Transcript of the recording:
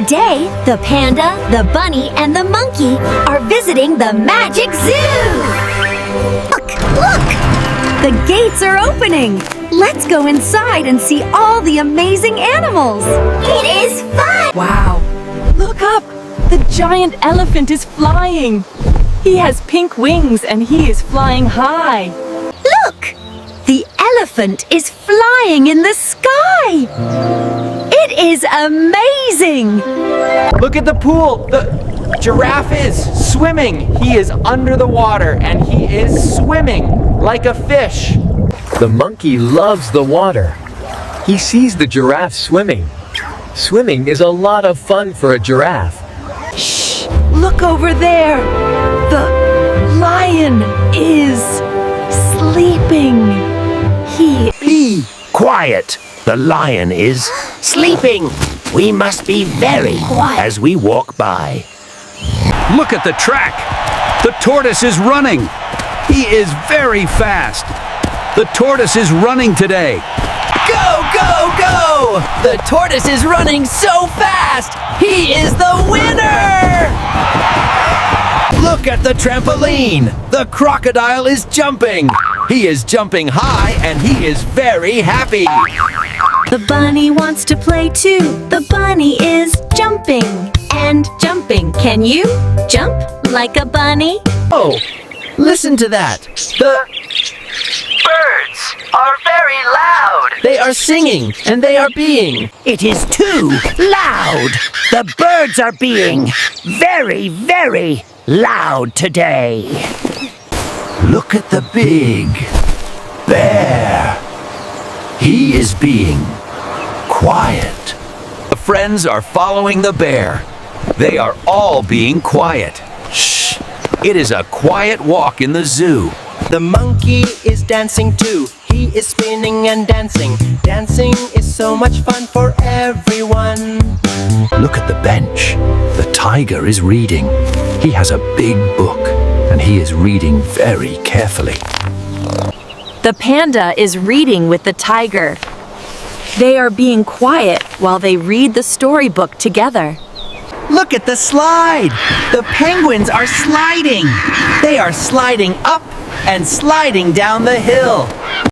Today, the panda, the bunny, and the monkey are visiting the Magic Zoo! Look! Look! The gates are opening! Let's go inside and see all the amazing animals! It is fun! Wow! Look up! The giant elephant is flying! He has pink wings and he is flying high! Look! The elephant is flying in the sky! It is amazing! Look at the pool! The giraffe is swimming! He is under the water and he is swimming like a fish! The monkey loves the water. He sees the giraffe swimming. Swimming is a lot of fun for a giraffe. Shh! Look over there! The lion is sleeping. Be quiet. The lion is sleeping. We must be very quiet as we walk by. Look at the track. The tortoise is running. He is very fast. The tortoise is running today. Go, go, go! The tortoise is running so fast! He is the winner! Look at the trampoline. The crocodile is jumping. He is jumping high and he is very happy. The bunny wants to play too. The bunny is jumping and jumping. Can you jump like a bunny? Oh, listen to that. The birds are very loud. They are singing and they are being. It is too loud! The birds are being very, very loud today. Look at the big bear. He is being quiet. The friends are following the bear. They are all being quiet. Shh! It is a quiet walk in the zoo. The monkey is dancing too. He is spinning and dancing. Dancing is so much fun for everyone. Look at the bench. The tiger is reading. He has a big book and he is reading very carefully. The panda is reading with the tiger. They are being quiet while they read the storybook together. Look at the slide! The penguins are sliding! They are sliding up and sliding down the hill.